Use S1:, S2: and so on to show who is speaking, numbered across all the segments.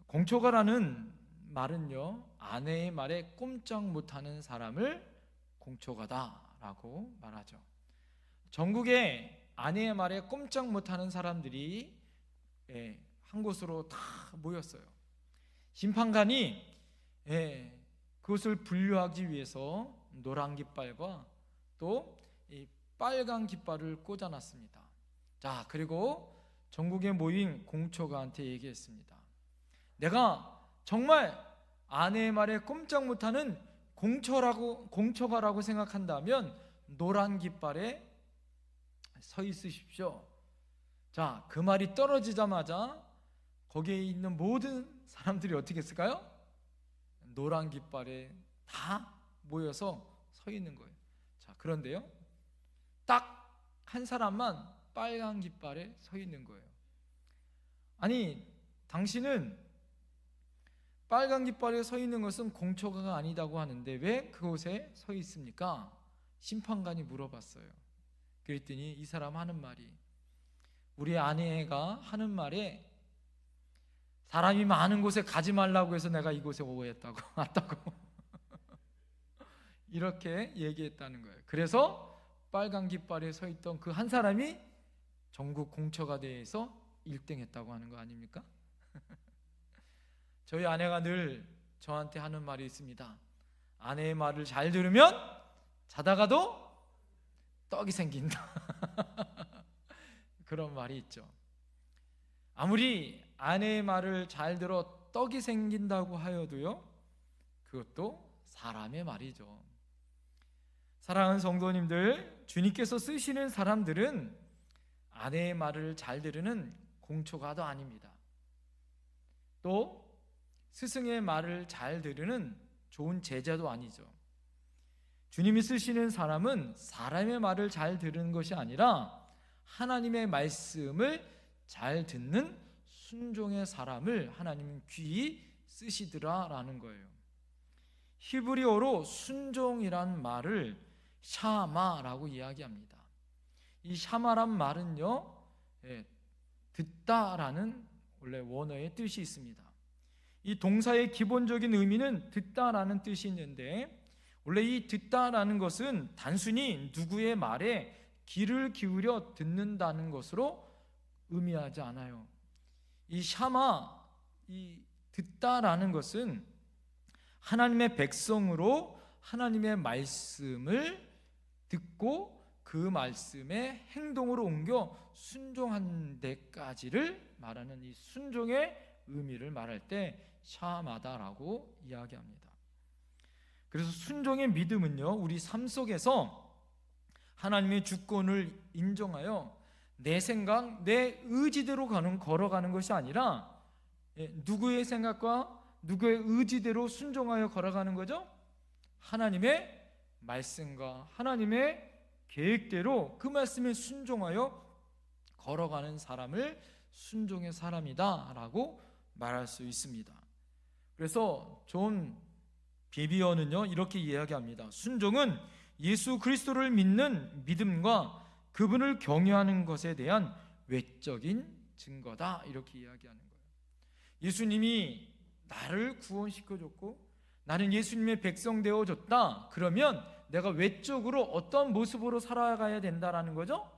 S1: 공초가라는 말은요, 아내의 말에 꼼짝 못하는 사람을 공초가다라고 말하죠. 전국에 아내의 말에 꼼짝 못하는 사람들이 한 곳으로 다 모였어요. 심판관이 그것을 분류하기 위해서 노란 깃발과 또 이 빨간 깃발을 꽂아놨습니다. 자, 그리고 전국에 모인 공초가한테 얘기했습니다. 내가 정말 아내의 말에 꼼짝 못하는 공초가라고 생각한다면 노란 깃발에 서 있으십시오. 자, 그 말이 떨어지자마자 거기에 있는 모든 사람들이 어떻게 했을까요? 노란 깃발에 다 모여서 서 있는 거예요. 자, 그런데요, 딱 한 사람만 빨간 깃발에 서 있는 거예요. 아니, 당신은 빨간 깃발에 서 있는 것은 공초가가 아니다고 하는데 왜 그곳에 서 있습니까? 심판관이 물어봤어요. 그랬더니 이 사람 하는 말이, 우리 아내가 하는 말에 사람이 많은 곳에 가지 말라고 해서 내가 이곳에 왔다고 이렇게 얘기했다는 거예요. 그래서 빨간 깃발에 서 있던 그 한 사람이 전국 공초가 대회에서 1등 했다고 하는 거 아닙니까? 저희 아내가 늘 저한테 하는 말이 있습니다. 아내의 말을 잘 들으면 자다가도 떡이 생긴다. 그런 말이 있죠. 아무리 아내의 말을 잘 들어 떡이 생긴다고 하여도요, 그것도 사람의 말이죠. 사랑하는 성도님들, 주님께서 쓰시는 사람들은 아내의 말을 잘 들으는 공초가도 아닙니다. 또 스승의 말을 잘 들으는 좋은 제자도 아니죠. 주님이 쓰시는 사람은 사람의 말을 잘 들은 것이 아니라 하나님의 말씀을 잘 듣는 순종의 사람을 하나님은 귀히 쓰시더라라는 거예요. 히브리어로 순종이란 말을 샤마라고 이야기합니다. 이 샤마란 말은요, 듣다라는 원래 원어의 뜻이 있습니다. 이 동사의 기본적인 의미는 듣다라는 뜻이 있는데, 원래 이 듣다라는 것은 단순히 누구의 말에 귀를 기울여 듣는다는 것으로 의미하지 않아요. 이 샤마, 이 듣다라는 것은 하나님의 백성으로 하나님의 말씀을 듣고 그 말씀에 행동으로 옮겨 순종한 데까지를 말하는 이 순종의 의미를 말할 때 샤마다라고 이야기합니다. 그래서 순종의 믿음은요, 우리 삶 속에서 하나님의 주권을 인정하여 내 생각, 내 의지대로 걸어가는 것이 아니라 누구의 생각과 누구의 의지대로 순종하여 걸어가는 거죠? 하나님의 말씀과 하나님의 계획대로 그 말씀에 순종하여 걸어가는 사람을 순종의 사람이다 라고 말할 수 있습니다. 그래서 존 비비어는요, 이렇게 이야기합니다. 순종은 예수 그리스도를 믿는 믿음과 그분을 경외하는 것에 대한 외적인 증거다, 이렇게 이야기하는 거예요. 예수님이 나를 구원시켜줬고 나는 예수님의 백성 되어줬다. 그러면 내가 외적으로 어떤 모습으로 살아가야 된다라는 거죠?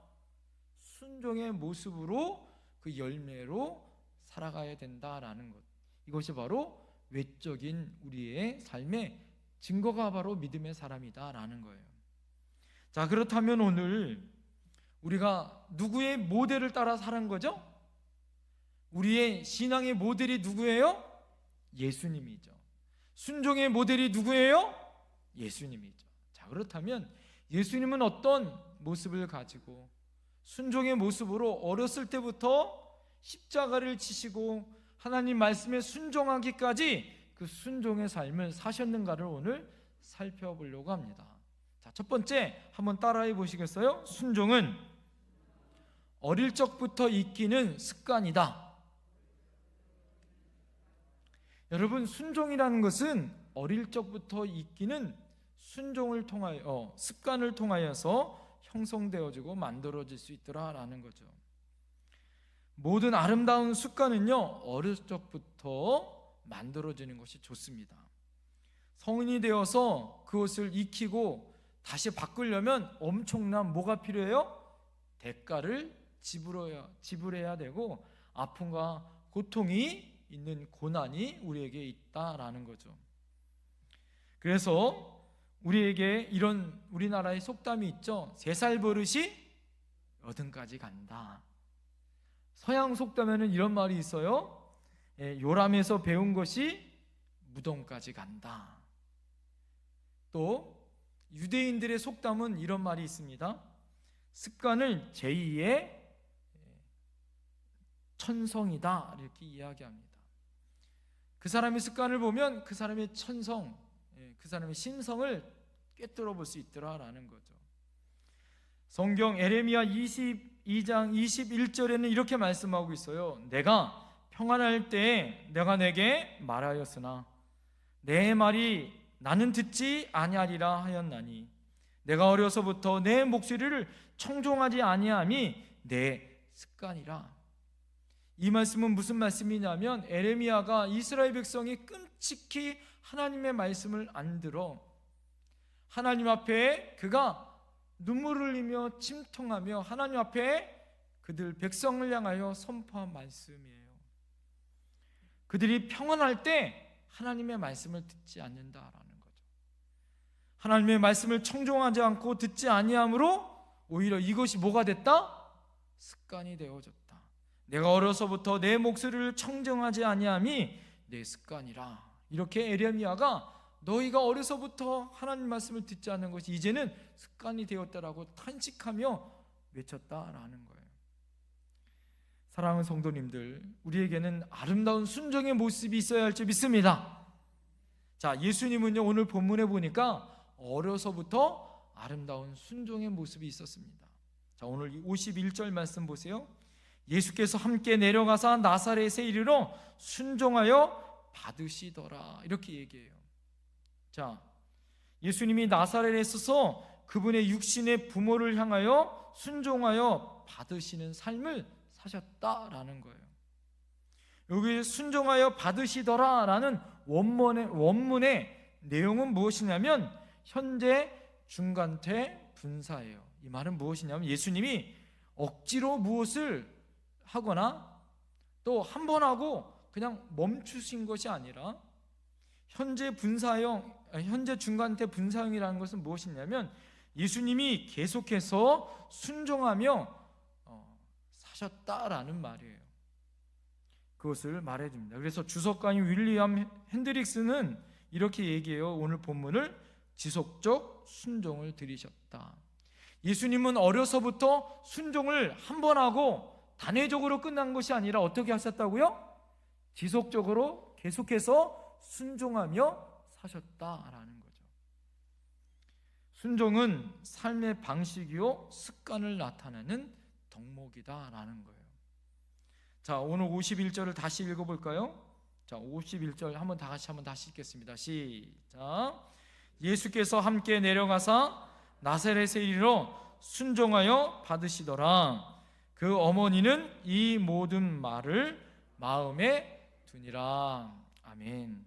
S1: 순종의 모습으로, 그 열매로 살아가야 된다라는 것. 이것이 바로 외적인 우리의 삶의 증거가 바로 믿음의 사람이다라는 거예요. 자, 그렇다면 오늘 우리가 누구의 모델을 따라 사는 거죠? 우리의 신앙의 모델이 누구예요? 예수님이죠. 순종의 모델이 누구예요? 예수님이죠. 자, 그렇다면 예수님은 어떤 모습을 가지고 순종의 모습으로 어렸을 때부터 십자가를 지시고 하나님 말씀에 순종하기까지 그 순종의 삶을 사셨는가를 오늘 살펴보려고 합니다. 자, 첫 번째 한번 따라해 보시겠어요? 순종은 어릴 적부터 익히는 습관이다. 여러분, 순종이라는 것은 어릴 적부터 익히는 순종을 통하여 습관을 통하여서 형성되어지고 만들어질 수 있더라라는 거죠. 모든 아름다운 습관은요, 어릴 적부터 만들어지는 것이 좋습니다. 성인이 되어서 그것을 익히고 다시 바꾸려면 엄청난 뭐가 필요해요? 대가를 지불해야 되고 아픔과 고통이 있는 고난이 우리에게 있다라는 거죠. 그래서 우리에게 이런 우리나라의 속담이 있죠. 3살 버릇이 80까지 간다. 서양 속담에는 이런 말이 있어요. 요람에서 배운 것이 무덤까지 간다. 또 유대인들의 속담은 이런 말이 있습니다. 습관을 제2의 천성이다 이렇게 이야기합니다. 그 사람의 습관을 보면 그 사람의 천성, 그 사람의 심성을 꿰뚫어 볼 수 있더라라는 거죠. 성경 에레미야 22장 21절에는 이렇게 말씀하고 있어요. 내가 평안할 때에 내가 내게 말하였으나 내 말이 나는 듣지 아니하리라 하였나니 내가 어려서부터 내 목소리를 청종하지 아니함이 내 습관이라. 이 말씀은 무슨 말씀이냐면 에레미야가 이스라엘 백성이 끔찍히 하나님의 말씀을 안 들어 하나님 앞에 그가 눈물을 흘리며 침통하며 하나님 앞에 그들 백성을 향하여 선포한 말씀이에요. 그들이 평안할 때 하나님의 말씀을 듣지 않는다라는 거죠. 하나님의 말씀을 청종하지 않고 듣지 아니함으로 오히려 이것이 뭐가 됐다? 습관이 되어졌다. 내가 어려서부터 내 목소리를 청정하지 아니함이 내 습관이라. 이렇게 에레미야가 너희가 어려서부터 하나님 말씀을 듣지 않는 것이 이제는 습관이 되었다라고 탄식하며 외쳤다라는 거예요. 사랑하는 성도님들, 우리에게는 아름다운 순종의 모습이 있어야 할 줄 믿습니다. 자, 예수님은요 오늘 본문에 보니까 어려서부터 아름다운 순종의 모습이 있었습니다. 자, 오늘 51절 말씀 보세요. 예수께서 함께 내려가사 나사렛에 이르러 순종하여 받으시더라 이렇게 얘기해요. 자, 예수님이 나사렛에 있어서 그분의 육신의 부모를 향하여 순종하여 받으시는 삶을 사셨다라는 거예요. 여기 순종하여 받으시더라라는 원문의 내용은 무엇이냐면 현재 중간태 분사예요. 이 말은 무엇이냐면 예수님이 억지로 무엇을 하거나 또 한 번 하고 그냥 멈추신 것이 아니라 현재 중간태 분사형이라는 것은 무엇이냐면 예수님이 계속해서 순종하며 사셨다라는 말이에요. 그것을 말해줍니다. 그래서 주석가인 윌리엄 핸드릭스는 이렇게 얘기해요. 오늘 본문을 지속적 순종을 들이셨다. 예수님은 어려서부터 순종을 한 번 하고 단회적으로 끝난 것이 아니라 어떻게 하셨다고요? 지속적으로 계속해서 순종하며 사셨다라는 거죠. 순종은 삶의 방식이요 습관을 나타내는 덕목이다라는 거예요. 자, 오늘 51절을 다시 읽어볼까요? 자, 51절 한번 다시 읽겠습니다. 시작. 예수께서 함께 내려가사 나사렛에 이르러 순종하여 받으시더라. 그 어머니는 이 모든 말을 마음에 두니라. 아멘.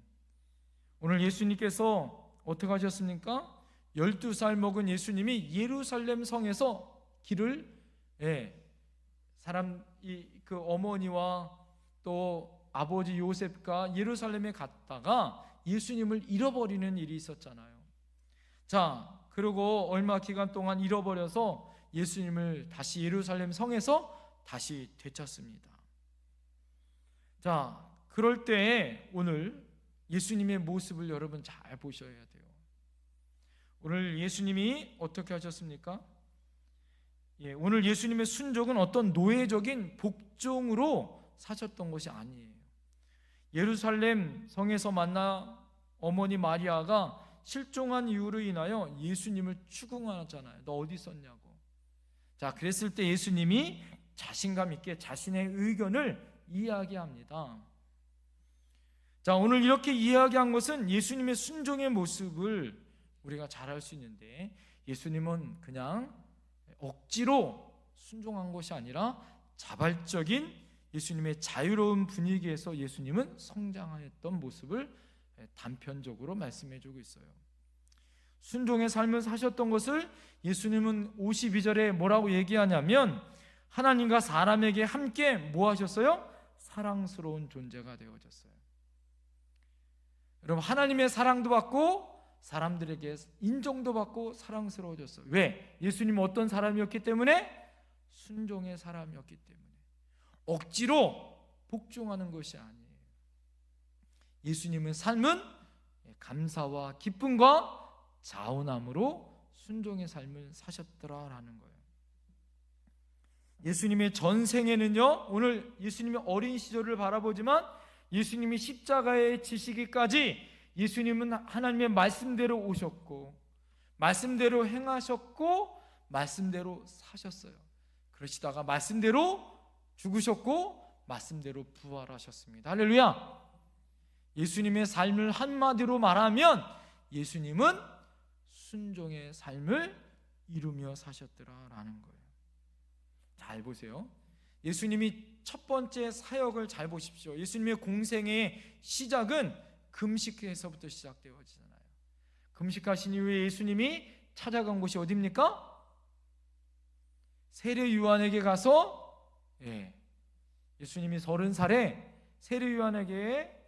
S1: 오늘 예수님께서 어떻게 하셨습니까? 12살 먹은 예수님이 예루살렘 성에서 길을 그 어머니와 또 아버지 요셉과 예루살렘에 갔다가 예수님을 잃어버리는 일이 있었잖아요. 자, 그리고 얼마 기간 동안 잃어버려서 예수님을 다시 예루살렘 성에서 다시 되찾습니다. 자, 그럴 때에 오늘 예수님의 모습을 여러분 잘 보셔야 돼요. 오늘 예수님이 어떻게 하셨습니까? 오늘 예수님의 순종은 어떤 노예적인 복종으로 사셨던 것이 아니에요. 예루살렘 성에서 만나 어머니 마리아가 실종한 이유로 인하여 예수님을 추궁하잖아요. 너 어디 있었냐고. 자, 그랬을 때 예수님이 자신감 있게 자신의 의견을 이야기합니다. 자, 오늘 이렇게 이야기한 것은 예수님의 순종의 모습을 우리가 잘 알 수 있는데 예수님은 그냥 억지로 순종한 것이 아니라 자발적인 예수님의 자유로운 분위기에서 예수님은 성장했던 모습을 단편적으로 말씀해 주고 있어요. 순종의 삶을 사셨던 것을 예수님은 52절에 뭐라고 얘기하냐면 하나님과 사람에게 함께 뭐 하셨어요? 사랑스러운 존재가 되어졌어요. 여러분, 하나님의 사랑도 받고 사람들에게 인정도 받고 사랑스러워졌어요. 왜? 예수님은 어떤 사람이었기 때문에? 순종의 사람이었기 때문에. 억지로 복종하는 것이 아니에요. 예수님의 삶은 감사와 기쁨과 자원함으로 순종의 삶을 사셨더라라는 거예요. 예수님의 전생에는요, 오늘 예수님의 어린 시절을 바라보지만 예수님이 십자가에 지시기까지 예수님은 하나님의 말씀대로 오셨고 말씀대로 행하셨고 말씀대로 사셨어요. 그러시다가 말씀대로 죽으셨고 말씀대로 부활하셨습니다. 할렐루야. 예수님의 삶을 한마디로 말하면 예수님은 순종의 삶을 이루며 사셨더라라는 거예요. 잘 보세요. 예수님이 첫 번째 사역을 잘 보십시오. 예수님의 공생의 시작은 금식에서부터 시작되어지잖아요. 금식하신 이후에 예수님이 찾아간 곳이 어디입니까? 세례 요한에게 가서 예수님이 30살에 세례 요한에게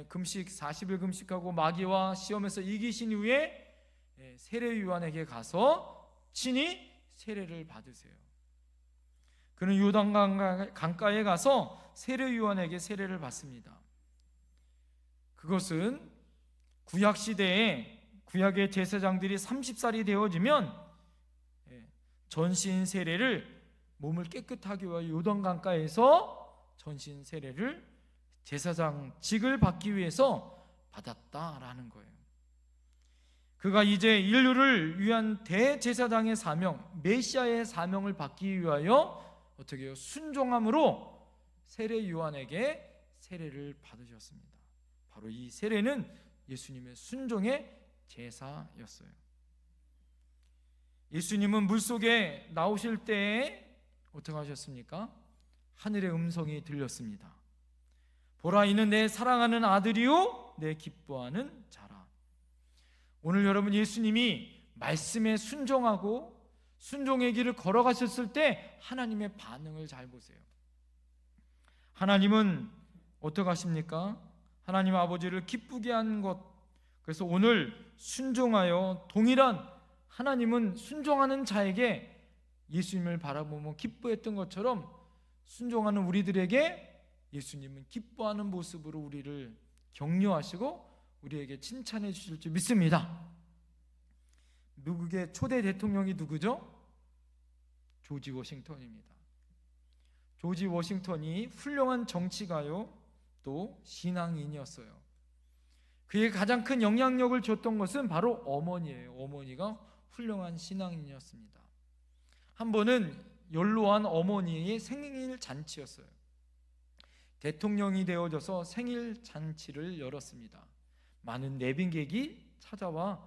S1: 금식 40일 금식하고 마귀와 시험에서 이기신 이후에 세례 요한에게 가서 친히 세례를 받으세요. 그는 요단 강가에 가서 세례 요한에게 세례를 받습니다. 그것은 구약 시대에 구약의 제사장들이 30살이 되어지면 전신 세례를 몸을 깨끗하게 위하여 요단 강가에서 전신 세례를 제사장직을 받기 위해서 받았다라는 거예요. 그가 이제 인류를 위한 대제사장의 사명, 메시아의 사명을 받기 위하여 어떻게 해요? 순종함으로 세례 요한에게 세례를 받으셨습니다. 바로 이 세례는 예수님의 순종의 제사였어요. 예수님은 물속에 나오실 때에 어떻게 하셨습니까? 하늘의 음성이 들렸습니다. 보라, 이는 내 사랑하는 아들이요 내 기뻐하는 자라. 오늘 여러분, 예수님이 말씀에 순종하고 순종의 길을 걸어가셨을 때 하나님의 반응을 잘 보세요. 하나님은 어떻게 하십니까? 하나님 아버지를 기쁘게 한 것. 그래서 오늘 순종하여 동일한 하나님은 순종하는 자에게 예수님을 바라보며 기뻐했던 것처럼 순종하는 우리들에게 예수님은 기뻐하는 모습으로 우리를 격려하시고 우리에게 칭찬해 주실 줄 믿습니다. 미국의 초대 대통령이 누구죠? 조지 워싱턴입니다. 조지 워싱턴이 훌륭한 정치가요 또 신앙인이었어요. 그의 가장 큰 영향력을 줬던 것은 바로 어머니예요. 어머니가 훌륭한 신앙인이었습니다. 한 번은 연로한 어머니의 생일 잔치였어요. 대통령이 되어져서 생일 잔치를 열었습니다. 많은 내빈객이 찾아와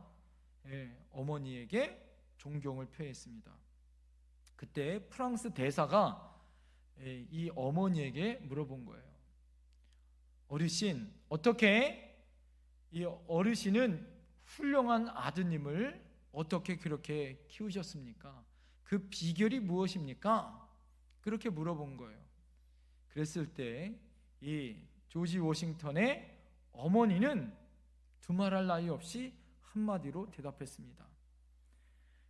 S1: 어머니에게 존경을 표했습니다. 그때 프랑스 대사가 이 어머니에게 물어본 거예요. 어르신, 어떻게 이 어르신은 훌륭한 아드님을 어떻게 그렇게 키우셨습니까? 그 비결이 무엇입니까? 그렇게 물어본 거예요. 그랬을 때 이 조지 워싱턴의 어머니는 두말할 나위 없이 한마디로 대답했습니다.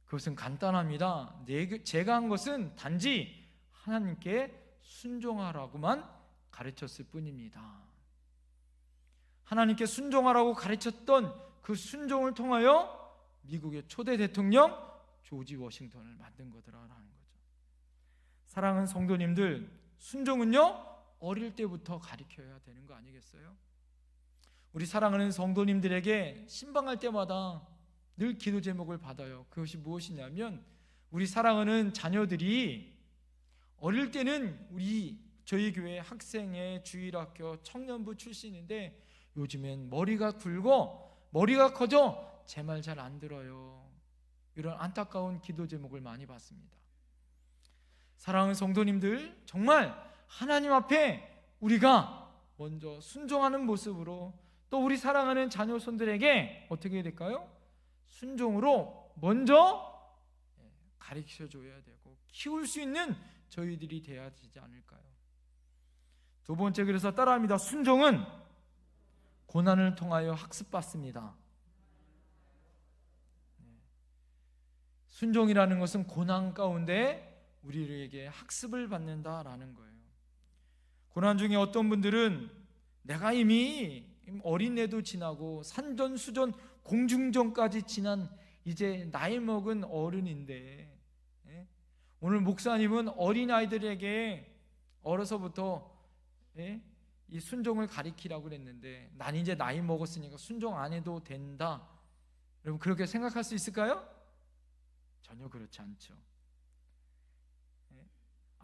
S1: 그것은 간단합니다. 제가 한 것은 단지 하나님께 순종하라고만 가르쳤을 뿐입니다. 하나님께 순종하라고 가르쳤던 그 순종을 통하여 미국의 초대 대통령 조지 워싱턴을 만든 거더라라는 거죠. 사랑하는 성도님들, 순종은요 어릴 때부터 가르쳐야 되는 거 아니겠어요? 우리 사랑하는 성도님들에게 신방할 때마다 늘 기도 제목을 받아요. 그것이 무엇이냐면 우리 사랑하는 자녀들이 어릴 때는 저희 교회 학생회, 주일학교, 청년부 출신인데 요즘엔 머리가 굵고 머리가 커져 제 말 잘 안 들어요. 이런 안타까운 기도 제목을 많이 받습니다. 사랑하는 성도님들, 정말 하나님 앞에 우리가 먼저 순종하는 모습으로, 또 우리 사랑하는 자녀손들에게 어떻게 해야 될까요? 순종으로 먼저 가르쳐줘야 되고 키울 수 있는 저희들이 돼야 되지 않을까요? 두 번째, 그래서 따라합니다. 순종은 고난을 통하여 학습받습니다. 순종이라는 것은 고난 가운데 우리에게 학습을 받는다라는 거예요. 고난 중에 어떤 분들은 내가 이미 어린애도 지나고 산전수전 공중전까지 지난 이제 나이 먹은 어른인데, 오늘 목사님은 어린아이들에게 어려서부터 이 순종을 가리키라고 그랬는데 난 이제 나이 먹었으니까 순종 안 해도 된다. 여러분 그렇게 생각할 수 있을까요? 전혀 그렇지 않죠.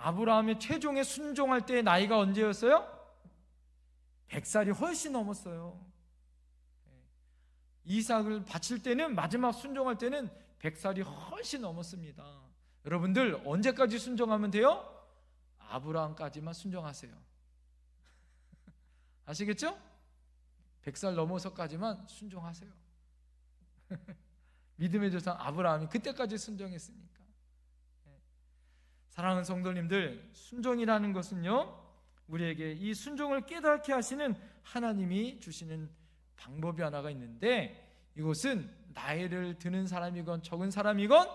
S1: 아브라함의 최종의 순종할 때의 나이가 언제였어요? 100살이 훨씬 넘었어요. 이삭을 바칠 때는, 마지막 순종할 때는 100살이 훨씬 넘었습니다. 여러분들 언제까지 순종하면 돼요? 아브라함까지만 순종하세요. 아시겠죠? 100살 넘어서까지만 순종하세요. 믿음의 조상 아브라함이 그때까지 순종했으니까. 사랑하는 성도님들, 순종이라는 것은요, 우리에게 이 순종을 깨닫게 하시는 하나님이 주시는 방법이 하나가 있는데, 이것은 나이를 드는 사람이건 적은 사람이건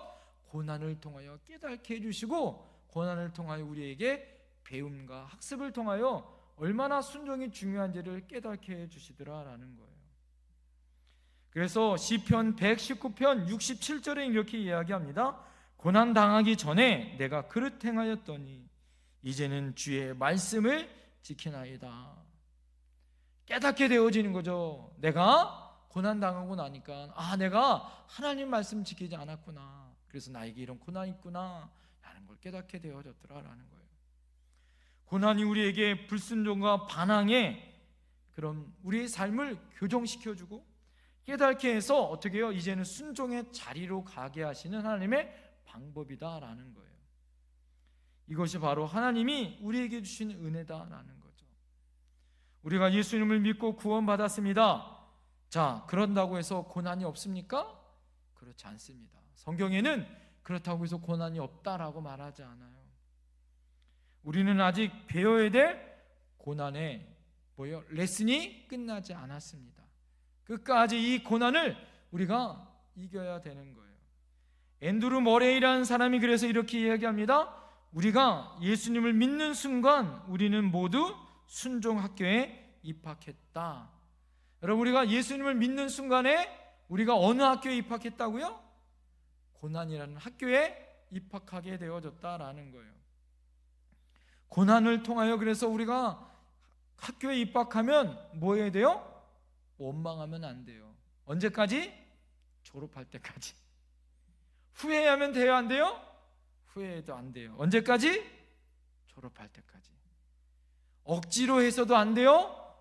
S1: 고난을 통하여 깨닫게 해주시고, 고난을 통하여 우리에게 배움과 학습을 통하여 얼마나 순종이 중요한지를 깨닫게 해주시더라라는 거예요. 그래서 시편 119편 67절에 이렇게 이야기합니다. 고난 당하기 전에 내가 그릇 행하였더니 이제는 주의 말씀을 지키나이다. 깨닫게 되어지는 거죠. 내가 고난 당하고 나니까 내가 하나님 말씀 지키지 않았구나, 그래서 나에게 이런 고난이 있구나 라는 걸 깨닫게 되어졌더라라는 거예요. 고난이 우리에게 불순종과 반항의 그런 우리의 삶을 교정시켜주고 깨닫게 해서 어떻게 해요? 이제는 순종의 자리로 가게 하시는 하나님의 방법이다라는 거예요. 이것이 바로 하나님이 우리에게 주신 은혜다라는 거죠. 우리가 예수님을 믿고 구원받았습니다. 자, 그런다고 해서 고난이 없습니까? 그렇지 않습니다. 성경에는 그렇다고 해서 고난이 없다라고 말하지 않아요. 우리는 아직 배워야 될 고난의 레슨이 끝나지 않았습니다. 끝까지 이 고난을 우리가 이겨야 되는 거예요. 앤드루 머레이라는 사람이 그래서 이렇게 이야기합니다. 우리가 예수님을 믿는 순간 우리는 모두 순종학교에 입학했다. 여러분, 우리가 예수님을 믿는 순간에 우리가 어느 학교에 입학했다고요? 고난이라는 학교에 입학하게 되어졌다라는 거예요. 고난을 통하여 그래서 우리가 학교에 입학하면 뭐 해야 돼요? 원망하면 안 돼요. 언제까지? 졸업할 때까지. 후회하면 돼요, 안 돼요? 후회해도 안 돼요. 언제까지? 졸업할 때까지. 억지로 해서도 안 돼요.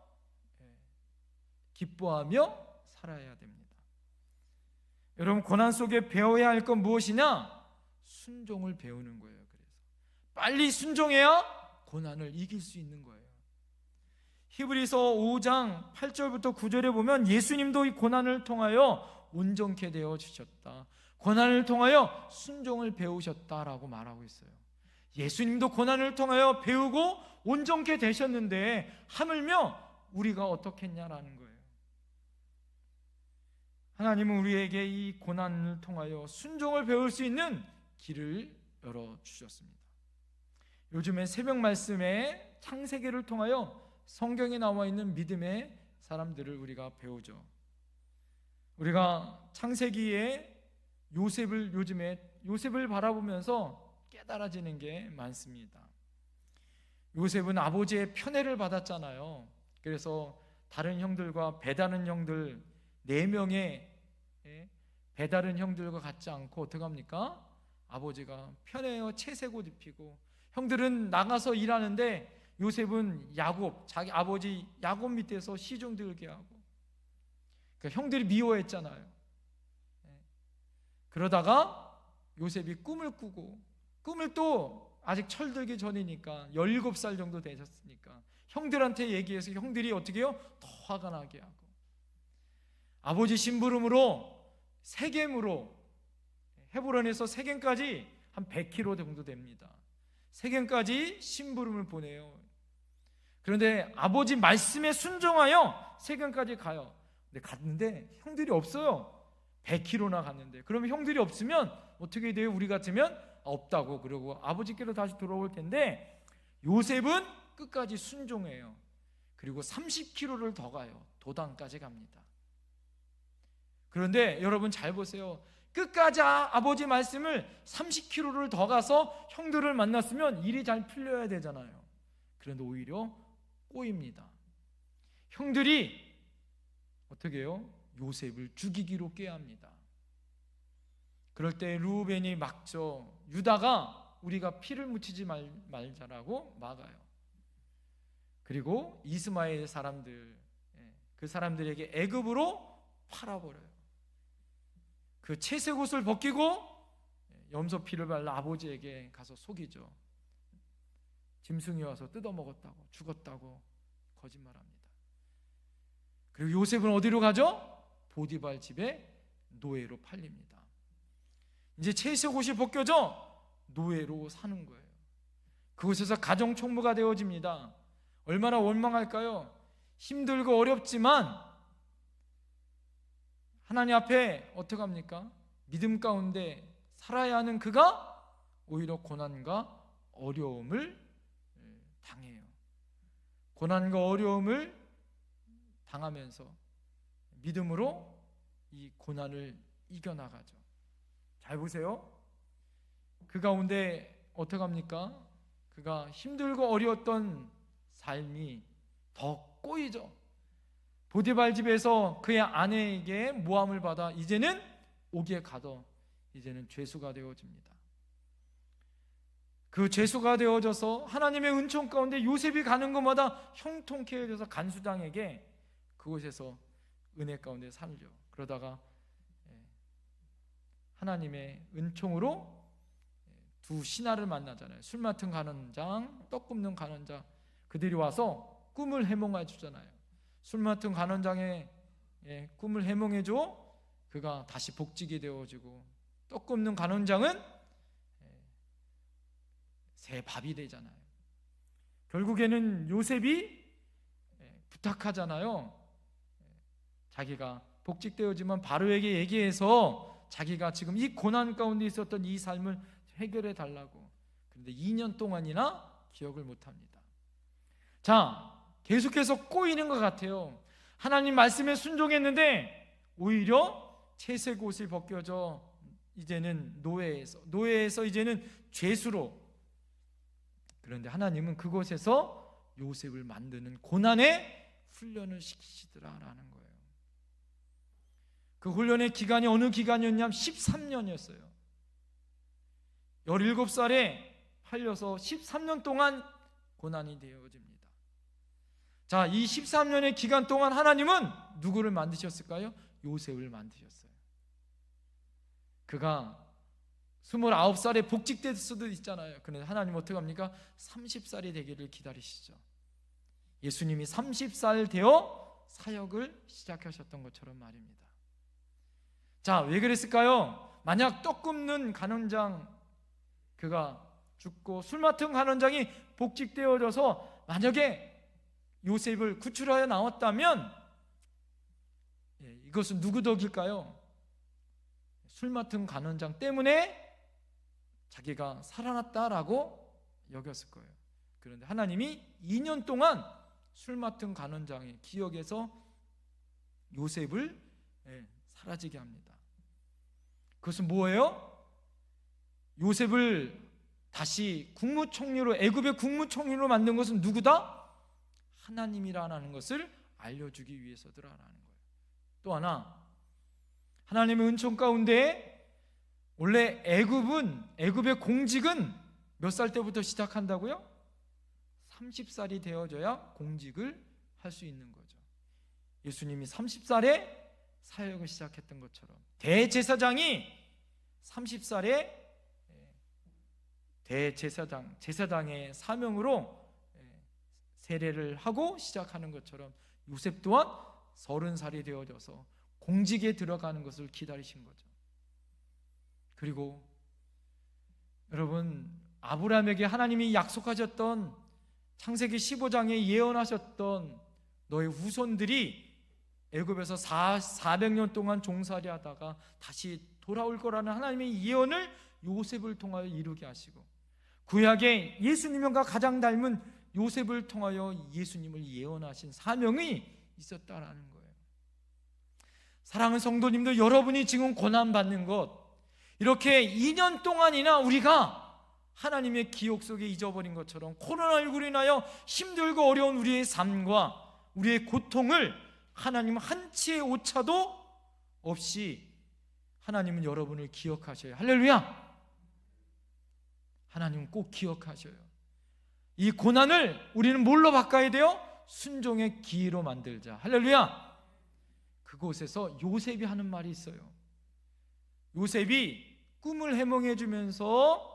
S1: 기뻐하며 살아야 됩니다. 여러분, 고난 속에 배워야 할 건 무엇이냐? 순종을 배우는 거예요. 그래서 빨리 순종해야 고난을 이길 수 있는 거예요. 히브리서 5장 8절부터 9절에 보면 예수님도 이 고난을 통하여 온전케 되어 주셨다, 고난을 통하여 순종을 배우셨다라고 말하고 있어요. 예수님도 고난을 통하여 배우고 온전케 되셨는데 하물며 우리가 어떻게 했냐라는 거예요. 하나님은 우리에게 이 고난을 통하여 순종을 배울 수 있는 길을 열어주셨습니다. 요즘에 새벽 말씀에 창세기를 통하여 성경에 나와 있는 믿음의 사람들을 우리가 배우죠. 우리가 창세기에 요셉을 바라보면서 깨달아지는 게 많습니다. 요셉은 아버지의 편애를 받았잖아요. 그래서 다른 형들과 배다른 형들 4명의 배다른 형들과 같지 않고 어떻게 합니까? 아버지가 편애어 채색옷 입히고, 형들은 나가서 일하는데 요셉은 자기 아버지 야곱 밑에서 시중 들게 하고, 그러니까 형들이 미워했잖아요. 그러다가 요셉이 꿈을 꾸고, 꿈을 또 아직 철들기 전이니까 17살 정도 되셨으니까 형들한테 얘기해서 형들이 어떻게 해요? 더 화가 나게 하고, 아버지 심부름으로 세겜으로, 헤브론에서 세겜까지 한 100km 정도 됩니다. 세겜까지 심부름을 보내요. 그런데 아버지 말씀에 순종하여 세겜까지 가요. 근데 갔는데 형들이 없어요. 100km나 갔는데. 그러면 형들이 없으면 어떻게 돼요? 우리 같으면 없다고 그러고 아버지께로 다시 돌아올 텐데, 요셉은 끝까지 순종해요. 그리고 30km를 더 가요. 도단까지 갑니다. 그런데 여러분 잘 보세요. 끝까지 아버지 말씀을 30km를 더 가서 형들을 만났으면 일이 잘 풀려야 되잖아요. 그런데 오히려 꼬입니다. 형들이 어떻게 해요? 요셉을 죽이기로 꾀합니다. 그럴 때 르우벤이 막죠. 유다가 우리가 피를 묻히지 말자라고 막아요. 그리고 이스마엘 사람들, 그 사람들에게 애굽으로 팔아버려요. 그 채색 옷을 벗기고 염소 피를 발라 아버지에게 가서 속이죠. 짐승이 와서 뜯어먹었다고, 죽었다고 거짓말합니다. 그리고 요셉은 어디로 가죠? 보디발 집에 노예로 팔립니다. 이제 채색 옷이 벗겨져 노예로 사는 거예요. 그곳에서 가정 총무가 되어집니다. 얼마나 원망할까요? 힘들고 어렵지만 하나님 앞에 어떻게 합니까? 믿음 가운데 살아야 하는 그가 오히려 고난과 어려움을 당해요. 고난과 어려움을 당하면서 믿음으로 이 고난을 이겨나가죠. 잘 보세요. 그 가운데 어떻게 합니까? 그가 힘들고 어려웠던 삶이 더 꼬이죠. 보디발 집에서 그의 아내에게 모함을 받아 이제는 옥에 가둬 이제는 죄수가 되어집니다. 그 죄수가 되어져서 하나님의 은총 가운데 요셉이 가는 곳마다 형통케 해줘서 간수장에게 그곳에서 은혜 가운데 살죠. 그러다가 하나님의 은총으로 두 신하를 만나잖아요. 술 맡은 간원장, 떡 굽는 간원장, 그들이 와서 꿈을 해몽해 주잖아요. 술 맡은 간원장의 꿈을 해몽해 줘 그가 다시 복직이 되어지고, 떡 굽는 간원장은 새 밥이 되잖아요. 결국에는 요셉이 부탁하잖아요. 자기가 복직되어지만 바로에게 얘기해서 자기가 지금 이 고난 가운데 있었던 이 삶을 해결해 달라고. 그런데 2년 동안이나 기억을 못합니다. 자, 계속해서 꼬이는 것 같아요. 하나님 말씀에 순종했는데 오히려 채색 옷이 벗겨져 이제는 노예에서 이제는 죄수로. 그런데 하나님은 그곳에서 요셉을 만드는 고난의 훈련을 시키시더라라는 거예요. 그 훈련의 기간이 어느 기간이었냐면 13년이었어요. 17살에 팔려서 13년 동안 고난이 되어집니다. 자, 이 13년의 기간 동안 하나님은 누구를 만드셨을까요? 요셉을 만드셨어요. 그가 29살에 복직될 수도 있잖아요. 그런데 하나님 어떻게 합니까? 30살이 되기를 기다리시죠. 예수님이 30살 되어 사역을 시작하셨던 것처럼 말입니다. 자, 왜 그랬을까요? 만약 떡 굽는 간원장 그가 죽고 술 맡은 간원장이 복직되어져서 만약에 요셉을 구출하여 나왔다면 이것은 누구 덕일까요? 술 맡은 간원장 때문에 자기가 살아났다라고 여겼을 거예요. 그런데 하나님이 2년 동안 술 맡은 간원장의 기억에서 요셉을 사라지게 합니다. 그것은 뭐예요? 요셉을 다시 국무총리로, 애굽의 국무총리로 만든 것은 누구다? 하나님이라는 것을 알려주기 위해서더라라는 거예요. 또 하나, 하나님의 은총 가운데 원래 애굽의 공직은 몇 살 때부터 시작한다고요? 30살이 되어져야 공직을 할 수 있는 거죠. 예수님이 30살에 사역을 시작했던 것처럼 대제사장이 30살에 제사장의 사명으로 세례를 하고 시작하는 것처럼 요셉 또한 30살이 되어져서 공직에 들어가는 것을 기다리신 거죠. 그리고 여러분, 아브라함에게 하나님이 약속하셨던 창세기 15장에 예언하셨던 너의 후손들이 애굽에서 400년 동안 종살이 하다가 다시 돌아올 거라는 하나님의 예언을 요셉을 통하여 이루게 하시고, 구약에 예수님과 가장 닮은 요셉을 통하여 예수님을 예언하신 사명이 있었다라는 거예요. 사랑하는 성도님들, 여러분이 지금 고난받는 것, 이렇게 2년 동안이나 우리가 하나님의 기억 속에 잊어버린 것처럼 코로나19로 인하여 힘들고 어려운 우리의 삶과 우리의 고통을 하나님 한치의 오차도 없이 하나님은 여러분을 기억하셔요. 할렐루야! 하나님은 꼭 기억하셔요. 이 고난을 우리는 뭘로 바꿔야 돼요? 순종의 기회로 만들자. 할렐루야! 그곳에서 요셉이 하는 말이 있어요. 요셉이 꿈을 해몽해 주면서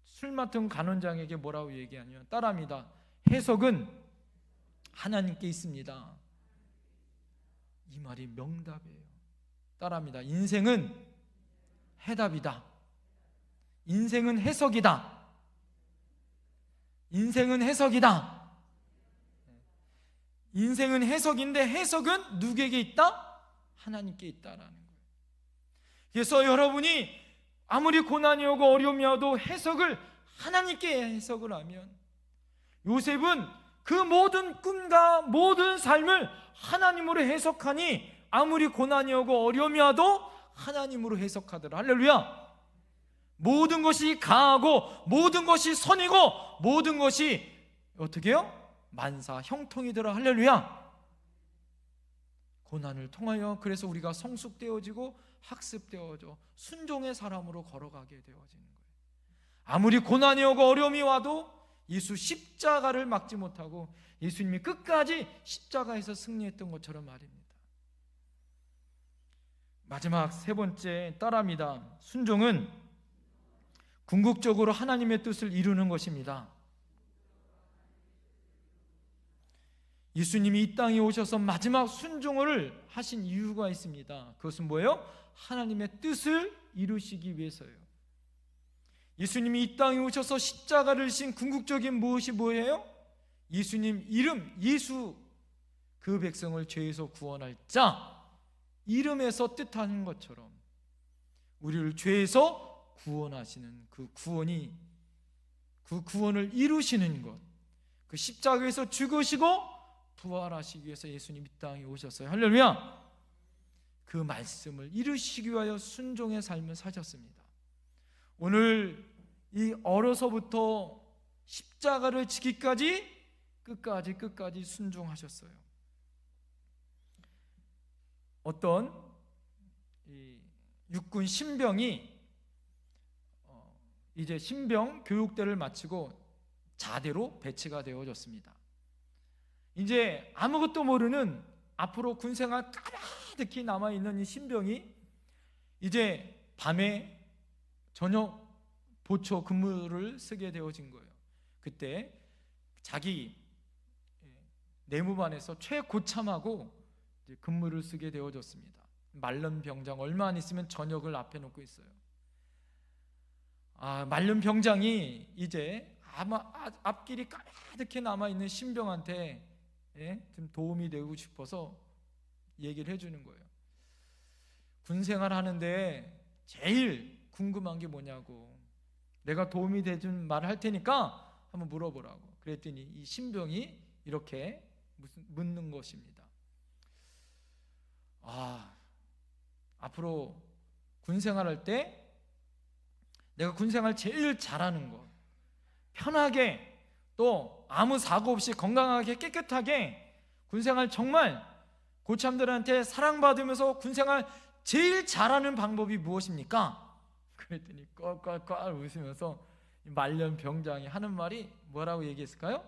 S1: 술 맡은 간원장에게 뭐라고 얘기하냐면, 따라합니다. 해석은 하나님께 있습니다. 이 말이 명답이에요. 따라합니다. 인생은 해답이다. 인생은 해석이다. 인생은 해석이다. 인생은 해석인데 해석은 누구에게 있다? 하나님께 있다라는 거예요. 그래서 여러분이 아무리 고난이 오고 어려움이 와도 해석을 하나님께 해석을 하면, 요셉은 그 모든 꿈과 모든 삶을 하나님으로 해석하니 아무리 고난이 오고 어려움이 와도 하나님으로 해석하더라. 할렐루야! 모든 것이 강하고 모든 것이 선이고 모든 것이 어떻게 해요? 만사 형통이더라. 할렐루야! 고난을 통하여 그래서 우리가 성숙되어지고 학습되어져 순종의 사람으로 걸어가게 되어지는 거예요. 아무리 고난이 오고 어려움이 와도 예수 십자가를 막지 못하고 예수님이 끝까지 십자가에서 승리했던 것처럼 말입니다. 마지막 세 번째, 따라합니다. 순종은 궁극적으로 하나님의 뜻을 이루는 것입니다. 예수님이 이 땅에 오셔서 마지막 순종을 하신 이유가 있습니다. 그것은 뭐예요? 하나님의 뜻을 이루시기 위해서예요. 예수님이 이 땅에 오셔서 십자가를 진 궁극적인 무엇이 뭐예요? 예수님 이름, 예수, 그 백성을 죄에서 구원할 자, 이름에서 뜻하는 것처럼 우리를 죄에서 구원하시는 그 구원을 이루시는 것, 그 십자가에서 죽으시고 부활하시기 위해서 예수님 이 땅에 오셨어요. 할렐루야! 그 말씀을 이루시기 위하여 순종의 삶을 사셨습니다. 오늘 이 어려서부터 십자가를 지기까지 끝까지 순종하셨어요. 어떤 육군 신병이 이제 신병 교육대를 마치고 자대로 배치가 되어졌습니다. 이제 아무것도 모르는 앞으로 군생활 가득히 남아있는 이 신병이 이제 밤에 저녁 보초 근무를 쓰게 되어진 거예요. 그때 자기 내무반에서 최고참하고 근무를 쓰게 되어졌습니다. 말른 병장 얼마 안 있으면 저녁을 앞에 놓고 있어요. 말른 병장이 이제 아마 앞길이 가득히 남아있는 신병한테 좀 도움이 되고 싶어서 얘기를 해주는 거예요. 군생활 하는데 제일 궁금한 게 뭐냐고, 내가 도움이 되준 말을 할 테니까 한번 물어보라고. 그랬더니 이 신병이 이렇게 묻는 것입니다. 앞으로 군생활 할 때 내가 군생활 제일 잘하는 것, 편하게 또 아무 사고 없이 건강하게 깨끗하게 군생활 정말 고참들한테 사랑받으면서 군생활 제일 잘하는 방법이 무엇입니까? 그랬더니 껄껄껄 웃으면서 말년 병장이 하는 말이 뭐라고 얘기했을까요?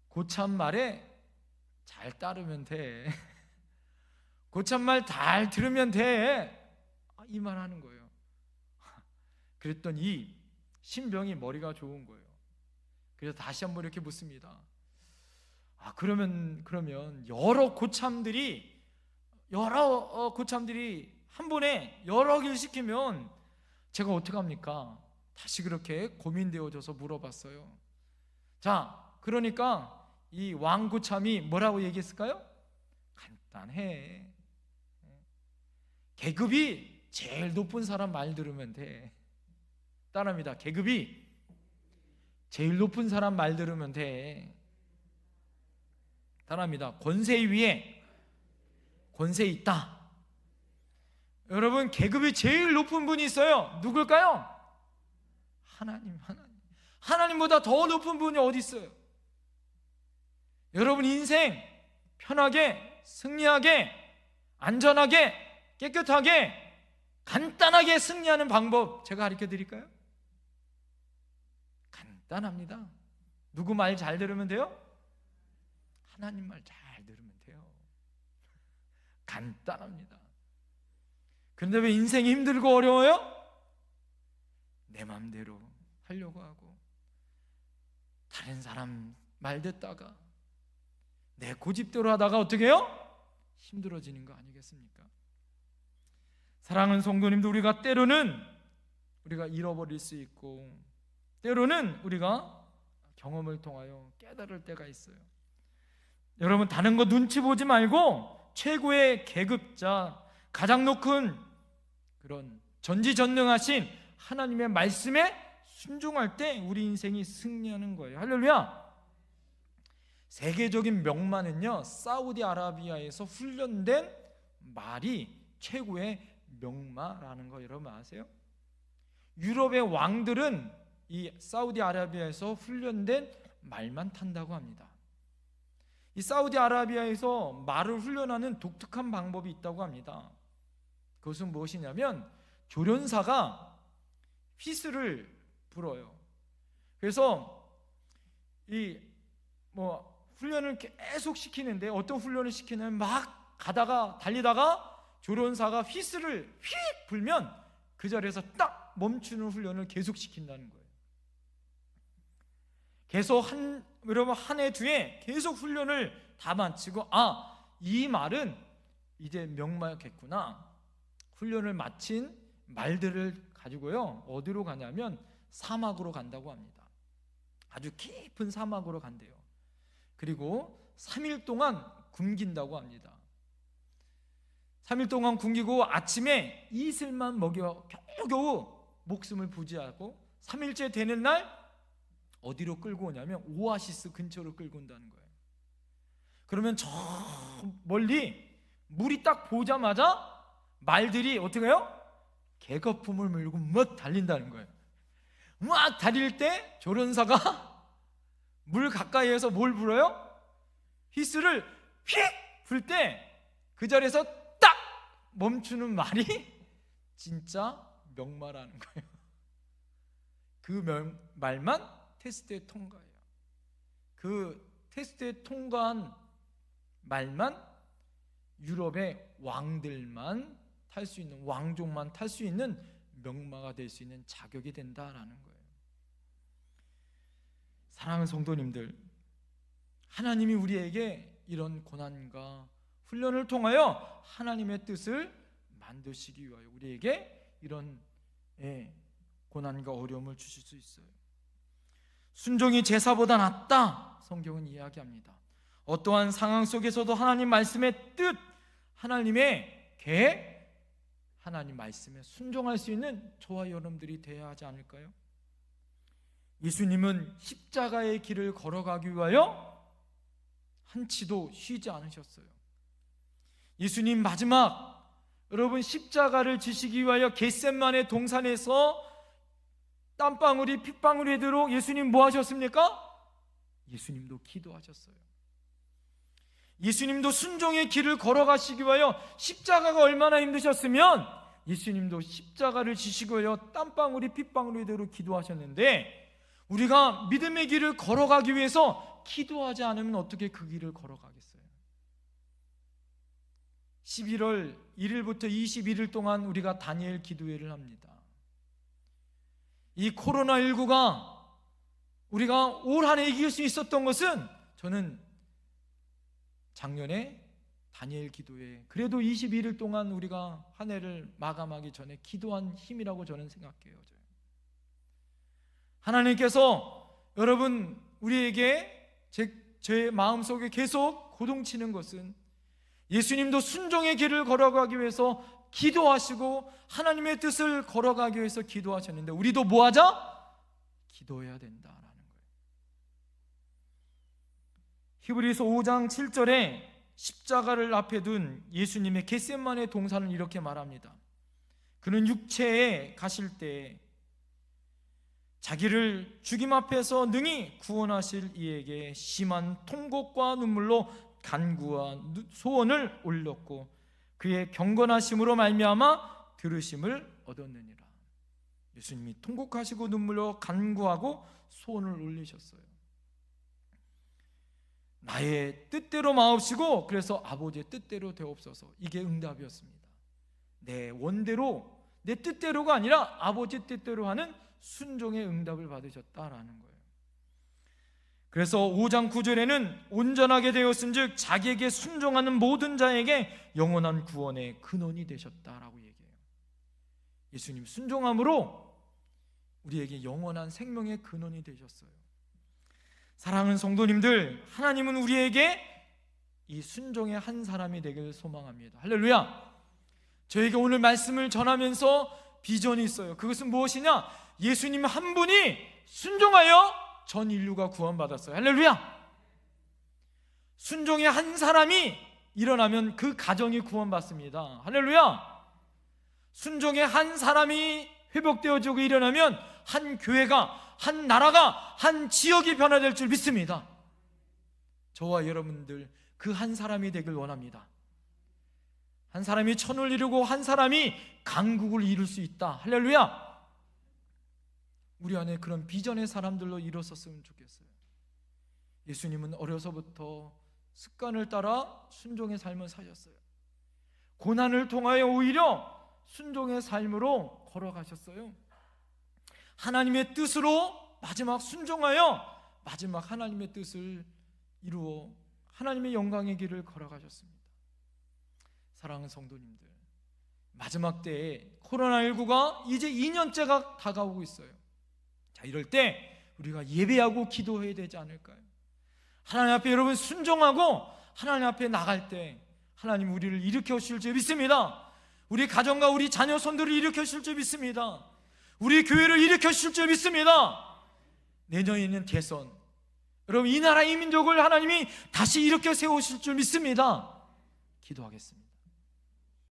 S1: 고참 말에 잘 따르면 돼. 고참 말 잘 들으면 돼. 이 말 하는 거예요. 그랬더니 신병이 머리가 좋은 거예요. 그래서 다시 한번 이렇게 묻습니다. 그러면 여러 고참들이 한 번에 여러 길 시키면 제가 어떡합니까? 다시 그렇게 고민되어져서 물어봤어요. 자, 그러니까 이 왕고참이 뭐라고 얘기했을까요? 간단해. 계급이 제일 높은 사람 말 들으면 돼. 따라합니다. 계급이 제일 높은 사람 말 들으면 돼. 따라합니다. 권세 위에 권세 있다. 여러분, 계급이 제일 높은 분이 있어요. 누굴까요? 하나님. 하나님보다 더 높은 분이 어디 있어요? 여러분, 인생 편하게, 승리하게, 안전하게, 깨끗하게, 간단하게 승리하는 방법 제가 가르쳐 드릴까요? 간단합니다. 누구 말 잘 들으면 돼요? 하나님 말 잘 들으면 돼요. 간단합니다. 그런데 왜 인생이 힘들고 어려워요? 내 마음대로 하려고 하고 다른 사람 말 듣다가 내 고집대로 하다가 어떻게 해요? 힘들어지는 거 아니겠습니까? 사랑하는 성도님도 때로는 우리가 잃어버릴 수 있고 때로는 우리가 경험을 통하여 깨달을 때가 있어요. 여러분, 다른 거 눈치 보지 말고 최고의 계급자, 가장 높은 그런 전지전능하신 하나님의 말씀에 순종할 때 우리 인생이 승리하는 거예요. 할렐루야. 세계적인 명마는요, 사우디아라비아에서 훈련된 말이 최고의 명마라는 거 여러분 아세요? 유럽의 왕들은 이 사우디아라비아에서 훈련된 말만 탄다고 합니다. 이 사우디아라비아에서 말을 훈련하는 독특한 방법이 있다고 합니다. 그것은 무엇이냐면 조련사가 휘슬을 불어요. 그래서 훈련을 계속 시키는데 어떤 훈련을 시키냐면 막 달리다가 조련사가 휘슬을 휙 불면 그 자리에서 딱 멈추는 훈련을 계속 시킨다는 거예요. 계속 여러분 한 해 두 해 계속 훈련을 다 마치고 이 말은 이제 명마였겠구나. 훈련을 마친 말들을 가지고요 어디로 가냐면 사막으로 간다고 합니다. 아주 깊은 사막으로 간대요. 그리고 3일 동안 굶긴다고 합니다. 3일 동안 굶기고 아침에 이슬만 먹여 겨우겨우 목숨을 부지하고 3일째 되는 날 어디로 끌고 오냐면 오아시스 근처로 끌고 온다는 거예요. 그러면 저 멀리 물이 딱 보자마자 말들이 어떻게 해요? 계거품을 물고 막 달린다는 거예요. 막 달릴 때 조련사가 물 가까이에서 뭘 불어요? 휘슬을 휙 불 때 그 자리에서 딱 멈추는 말이 진짜 명마라는 거예요. 그 말만 테스트에 통과해요. 그 테스트에 통과한 말만 유럽의 왕들만 탈 수 있는, 왕족만 탈 수 있는 명마가 될 수 있는 자격이 된다라는 거예요. 사랑하는 성도님들, 하나님이 우리에게 이런 고난과 훈련을 통하여 하나님의 뜻을 만드시기 위하여 우리에게 이런 고난과 어려움을 주실 수 있어요. 순종이 제사보다 낫다, 성경은 이야기합니다. 어떠한 상황 속에서도 하나님 말씀의 뜻, 하나님의 계획, 하나님 말씀에 순종할 수 있는 저와 여러분들이 되어야 하지 않을까요? 예수님은 십자가의 길을 걸어가기 위하여 한치도 쉬지 않으셨어요. 예수님 마지막 여러분 십자가를 지시기 위하여 겟세마네 동산에서 땀방울이 핏방울이 되도록 예수님 뭐 하셨습니까? 예수님도 기도하셨어요. 예수님도 순종의 길을 걸어가시기 위하여 십자가가 얼마나 힘드셨으면 예수님도 십자가를 지시기 위하여 땀방울이 핏방울이 되도록 기도하셨는데 우리가 믿음의 길을 걸어가기 위해서 기도하지 않으면 어떻게 그 길을 걸어가겠어요? 11월 1일부터 21일 동안 우리가 다니엘 기도회를 합니다. 이 코로나19가 우리가 올 한 해 이길 수 있었던 것은 저는 작년에 다니엘 기도에 그래도 21일 동안 우리가 한 해를 마감하기 전에 기도한 힘이라고 저는 생각해요. 하나님께서 여러분 우리에게 제 마음속에 계속 고동치는 것은 예수님도 순종의 길을 걸어가기 위해서 기도하시고 하나님의 뜻을 걸어가기 위해서 기도하셨는데 우리도 뭐 하자? 기도해야 된다라는 거예요. 히브리서 5장 7절에 십자가를 앞에 둔 예수님의 겟세마네 동산을 이렇게 말합니다. 그는 육체에 가실 때 자기를 죽임 앞에서 능히 구원하실 이에게 심한 통곡과 눈물로 간구와 소원을 올렸고 그의 경건하심으로 말미암아 들으심을 얻었느니라. 예수님이 통곡하시고 눈물로 간구하고 소원을 올리셨어요. 나의 뜻대로 마옵시고 그래서 아버지의 뜻대로 되옵소서. 이게 응답이었습니다. 내 원대로 내 뜻대로가 아니라 아버지 뜻대로 하는 순종의 응답을 받으셨다라는 거예요. 그래서 5장 9절에는 온전하게 되었은즉 자기에게 순종하는 모든 자에게 영원한 구원의 근원이 되셨다라고 얘기해요. 예수님 순종함으로 우리에게 영원한 생명의 근원이 되셨어요. 사랑하는 성도님들, 하나님은 우리에게 이 순종의 한 사람이 되길 소망합니다. 할렐루야. 저에게 오늘 말씀을 전하면서 비전이 있어요. 그것은 무엇이냐? 예수님 한 분이 순종하여 전 인류가 구원받았어요. 할렐루야. 순종의 한 사람이 일어나면 그 가정이 구원받습니다. 할렐루야. 순종의 한 사람이 회복되어지고 일어나면 한 교회가, 한 나라가, 한 지역이 변화될 줄 믿습니다. 저와 여러분들 그 한 사람이 되길 원합니다. 한 사람이 천을 이루고 한 사람이 강국을 이룰 수 있다. 할렐루야. 우리 안에 그런 비전의 사람들로 일어섰으면 좋겠어요. 예수님은 어려서부터 습관을 따라 순종의 삶을 사셨어요. 고난을 통하여 오히려 순종의 삶으로 걸어가셨어요. 하나님의 뜻으로 마지막 순종하여 마지막 하나님의 뜻을 이루어 하나님의 영광의 길을 걸어가셨습니다. 사랑하는 성도님들, 마지막 때에 코로나19가 이제 2년째가 다가오고 있어요. 자, 이럴 때 우리가 예배하고 기도해야 되지 않을까요? 하나님 앞에 여러분 순종하고 하나님 앞에 나갈 때 하나님 우리를 일으켜 주실 줄 믿습니다. 우리 가정과 우리 자녀 손들을 일으켜 주실 줄 믿습니다. 우리 교회를 일으켜 주실 줄 믿습니다. 내년에 있는 대선, 여러분 이 나라 이 민족을 하나님이 다시 일으켜 세우실 줄 믿습니다. 기도하겠습니다.